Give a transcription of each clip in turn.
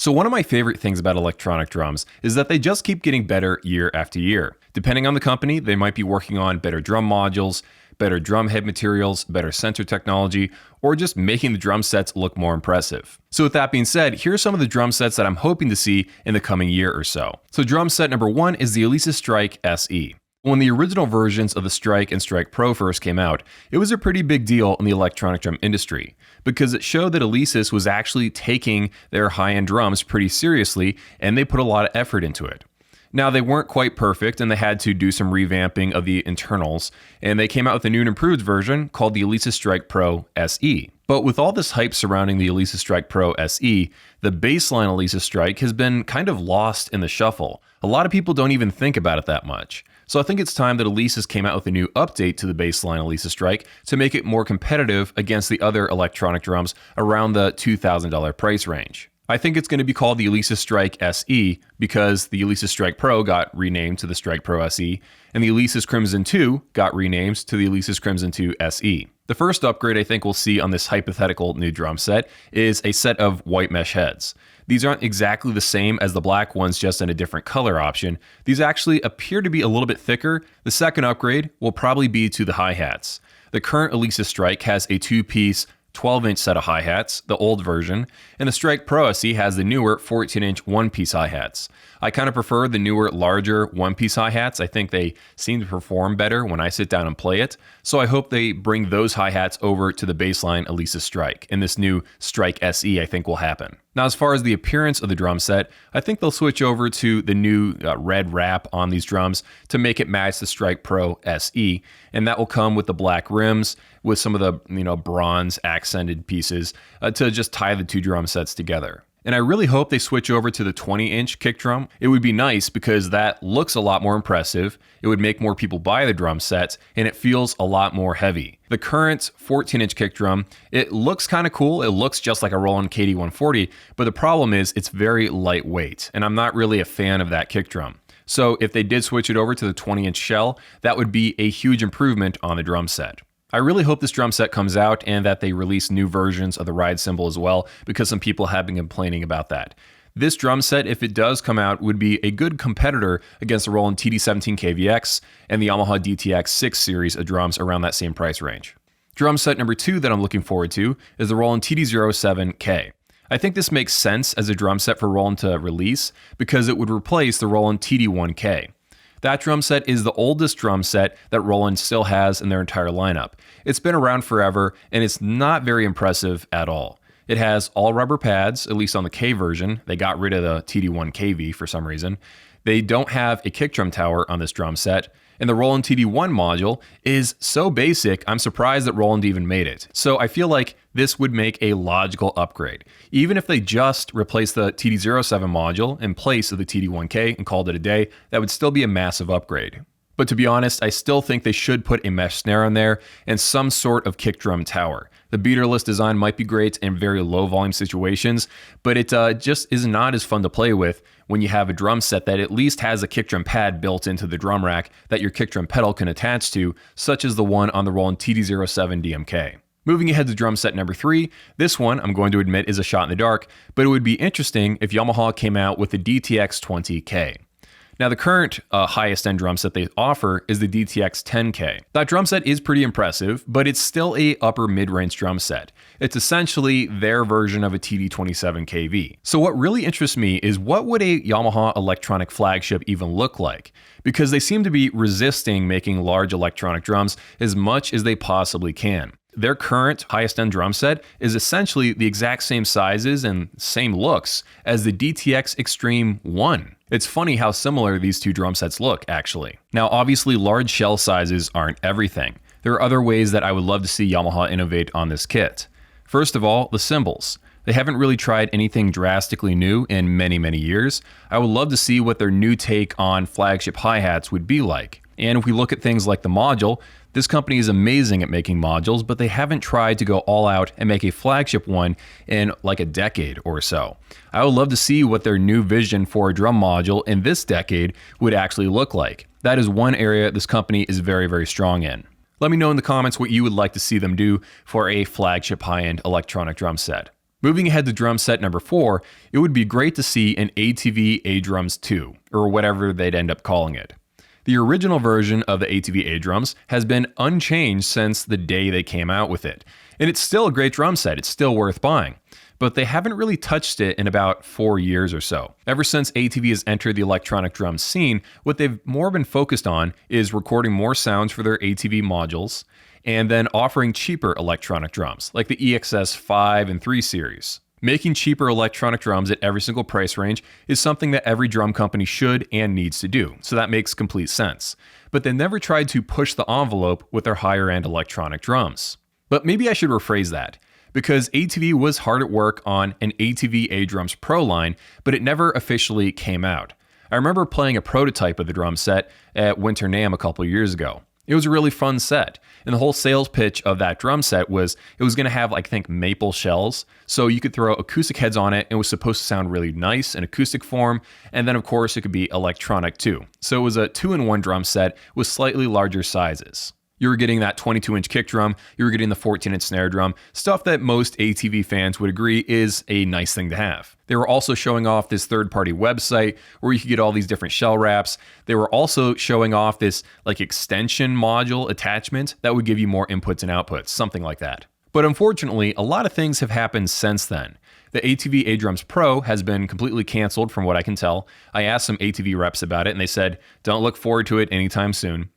So one of my favorite things about electronic drums is that they just keep getting better year after year. Depending on the company, they might be working on better drum modules, better drum head materials, better sensor technology, or just making the drum sets look more impressive. So with that being said, here are some of the drum sets that I'm hoping to see in the coming year or so. So drum set number 1 is the Alesis Strike SE. When the original versions of the Strike and Strike Pro first came out, it was a pretty big deal in the electronic drum industry because it showed that Alesis was actually taking their high-end drums pretty seriously, and they put a lot of effort into it. Now, they weren't quite perfect, and they had to do some revamping of the internals, and they came out with a new and improved version called the Alesis Strike Pro SE. But with all this hype surrounding the Alesis Strike Pro SE, the baseline Alesis Strike has been kind of lost in the shuffle. A lot of people don't even think about it that much. So I think it's time that Alesis came out with a new update to the baseline Alesis Strike to make it more competitive against the other electronic drums around the $2,000 price range. I think it's going to be called the Alesis Strike SE because the Alesis Strike Pro got renamed to the Strike Pro SE, and the Alesis Crimson 2 got renamed to the Alesis Crimson 2 SE. The first upgrade I think we'll see on this hypothetical new drum set is a set of white mesh heads. These aren't exactly the same as the black ones, just in a different color option. These actually appear to be a little bit thicker. The second upgrade will probably be to the hi-hats. The current Alesis Strike has a two-piece 12-inch set of hi-hats, the old version, and the Strike Pro SE has the newer 14-inch one-piece hi-hats. I kind of prefer the newer, larger one-piece hi-hats. I think they seem to perform better when I sit down and play it, so I hope they bring those hi-hats over to the baseline Alesis Strike, and this new Strike SE I think will happen. Now, as far as the appearance of the drum set, I think they'll switch over to the new red wrap on these drums to make it match the Strike Pro SE, and that will come with the black rims with some of the bronze accented pieces to just tie the two drum sets together. And I really hope they switch over to the 20-inch kick drum. It would be nice because that looks a lot more impressive. It would make more people buy the drum sets, and it feels a lot more heavy. The current 14-inch kick drum, it looks kind of cool. It looks just like a Roland KD140, but the problem is it's very lightweight, and I'm not really a fan of that kick drum. So if they did switch it over to the 20-inch shell, that would be a huge improvement on the drum set. I really hope this drum set comes out and that they release new versions of the ride cymbal as well, because some people have been complaining about that. This drum set, if it does come out, would be a good competitor against the Roland TD17KVX and the Yamaha DTX 6 series of drums around that same price range. Drum set number 2 that I'm looking forward to is the Roland TD07K. I think this makes sense as a drum set for Roland to release because it would replace the Roland TD1K. That drum set is the oldest drum set that Roland still has in their entire lineup. It's been around forever, and it's not very impressive at all. It has all rubber pads, at least on the K version. They got rid of the TD1KV for some reason. They don't have a kick drum tower on this drum set, and the Roland TD1 module is so basic, I'm surprised that Roland even made it. So I feel like this would make a logical upgrade. Even if they just replace the TD07 module in place of the TD1K and called it a day, that would still be a massive upgrade. But to be honest, I still think they should put a mesh snare on there and some sort of kick drum tower. The beaterless design might be great in very low volume situations, but it just is not as fun to play with when you have a drum set that at least has a kick drum pad built into the drum rack that your kick drum pedal can attach to, such as the one on the Roland TD07 DMK. Moving ahead to drum set number 3, this one, I'm going to admit, is a shot in the dark, but it would be interesting if Yamaha came out with the DTX 20K. Now, the current highest end drum set they offer is the DTX 10K. That drum set is pretty impressive, but it's still a upper mid-range drum set. It's essentially their version of a TD27KV. So what really interests me is what would a Yamaha electronic flagship even look like? Because they seem to be resisting making large electronic drums as much as they possibly can. Their current highest end drum set is essentially the exact same sizes and same looks as the DTX Extreme 1. It's funny how similar these two drum sets look, actually. Now, obviously, large shell sizes aren't everything. There are other ways that I would love to see Yamaha innovate on this kit. First of all, the cymbals. They haven't really tried anything drastically new in many, many years. I would love to see what their new take on flagship hi-hats would be like. And if we look at things like the module, this company is amazing at making modules, but they haven't tried to go all out and make a flagship one in like a decade or so. I would love to see what their new vision for a drum module in this decade would actually look like. That is one area this company is very, very strong in. Let me know in the comments what you would like to see them do for a flagship high-end electronic drum set. Moving ahead to drum set number 4, it would be great to see an ATV eDrums 2, or whatever they'd end up calling it. The original version of the ATV eDrums has been unchanged since the day they came out with it, and it's still a great drum set, it's still worth buying. But they haven't really touched it in about 4 years or so. Ever since ATV has entered the electronic drum scene, what they've more been focused on is recording more sounds for their ATV modules, and then offering cheaper electronic drums, like the EXS 5 and 3 series. Making cheaper electronic drums at every single price range is something that every drum company should and needs to do, so that makes complete sense. But they never tried to push the envelope with their higher-end electronic drums. But maybe I should rephrase that, because ATV was hard at work on an ATV eDrums Pro line, but it never officially came out. I remember playing a prototype of the drum set at Winter NAMM a couple years ago. It was a really fun set, and the whole sales pitch of that drum set was it was going to have, I think, maple shells, so you could throw acoustic heads on it, and it was supposed to sound really nice in acoustic form, and then of course it could be electronic too. So it was a 2-in-1 drum set with slightly larger sizes. You were getting that 22-inch kick drum, you were getting the 14-inch snare drum, stuff that most ATV fans would agree is a nice thing to have. They were also showing off this third-party website where you could get all these different shell wraps. They were also showing off this extension module attachment that would give you more inputs and outputs, something like that. But unfortunately, a lot of things have happened since then. The ATV eDrums Pro has been completely canceled from what I can tell. I asked some ATV reps about it and they said, don't look forward to it anytime soon.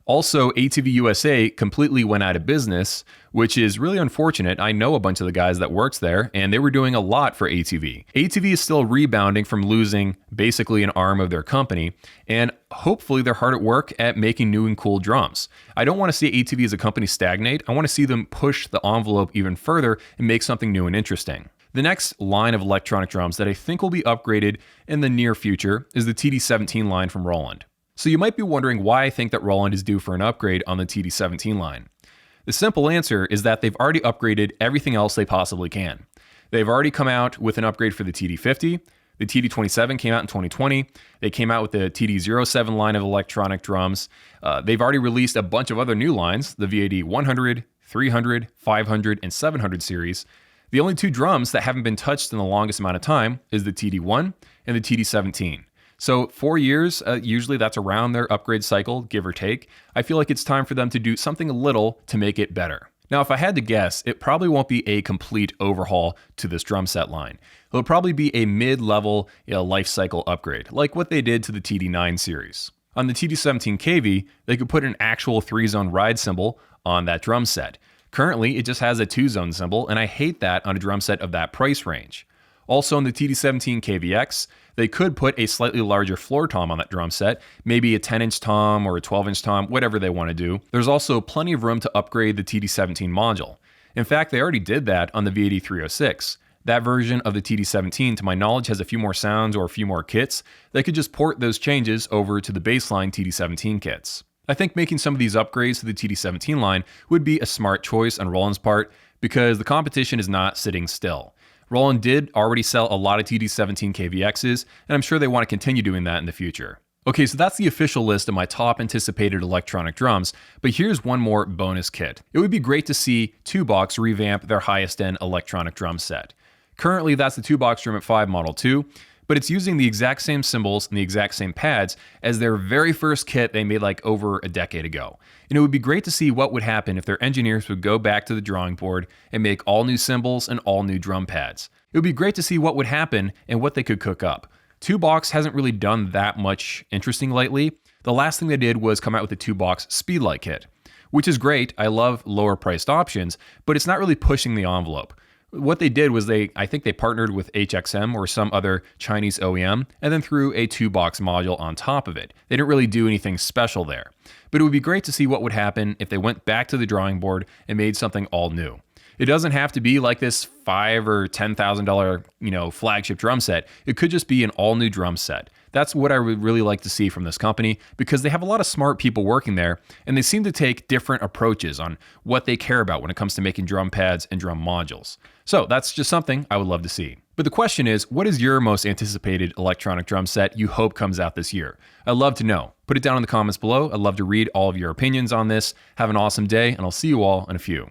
Also, ATV USA completely went out of business, which is really unfortunate. I know a bunch of the guys that works there, and they were doing a lot for ATV. ATV is still rebounding from losing basically an arm of their company, and hopefully they're hard at work at making new and cool drums. I don't want to see ATV as a company stagnate. I want to see them push the envelope even further and make something new and interesting. The next line of electronic drums that I think will be upgraded in the near future is the TD17 line from Roland. So you might be wondering why I think that Roland is due for an upgrade on the TD17 line. The simple answer is that they've already upgraded everything else they possibly can. They've already come out with an upgrade for the TD50, the TD27 came out in 2020, they came out with the TD07 line of electronic drums, they've already released a bunch of other new lines, the VAD 100, 300, 500, and 700 series. The only two drums that haven't been touched in the longest amount of time is the TD1 and the TD17. So 4 years, usually that's around their upgrade cycle, give or take. I feel like it's time for them to do something a little to make it better. Now, if I had to guess, it probably won't be a complete overhaul to this drum set line. It'll probably be a mid-level life cycle upgrade, like what they did to the TD9 series. On the TD17 KV, they could put an actual 3-zone ride cymbal on that drum set. Currently, it just has a 2-zone cymbal, and I hate that on a drum set of that price range. Also on the TD17 KVX, they could put a slightly larger floor tom on that drum set, maybe a 10-inch tom or a 12-inch tom, whatever they want to do. There's also plenty of room to upgrade the TD17 module. In fact, they already did that on the VAD 306. That version of the TD17, to my knowledge, has a few more sounds or a few more kits. They could just port those changes over to the baseline TD17 kits. I think making some of these upgrades to the TD17 line would be a smart choice on Roland's part because the competition is not sitting still. Roland did already sell a lot of TD17 KVXs, and I'm sure they want to continue doing that in the future. Okay, so that's the official list of my top anticipated electronic drums, but here's one more bonus kit. It would be great to see 2Box revamp their highest end electronic drum set. Currently, that's the 2Box Drum at 5 Model 2, but it's using the exact same cymbals and the exact same pads as their very first kit they made over a decade ago. And it would be great to see what would happen if their engineers would go back to the drawing board and make all new cymbals and all new drum pads. It would be great to see what would happen and what they could cook up. 2Box hasn't really done that much interesting lately. The last thing they did was come out with the 2Box Speedlight kit, which is great. I love lower priced options, but it's not really pushing the envelope. What they did was I think they partnered with HXM or some other Chinese OEM and then threw a 2Box module on top of it. They didn't really do anything special there. But it would be great to see what would happen if they went back to the drawing board and made something all new. It doesn't have to be like this $5,000 or $10,000, flagship drum set. It could just be an all new drum set. That's what I would really like to see from this company because they have a lot of smart people working there and they seem to take different approaches on what they care about when it comes to making drum pads and drum modules. So that's just something I would love to see. But the question is, what is your most anticipated electronic drum set you hope comes out this year? I'd love to know. Put it down in the comments below. I'd love to read all of your opinions on this. Have an awesome day, and I'll see you all in a few.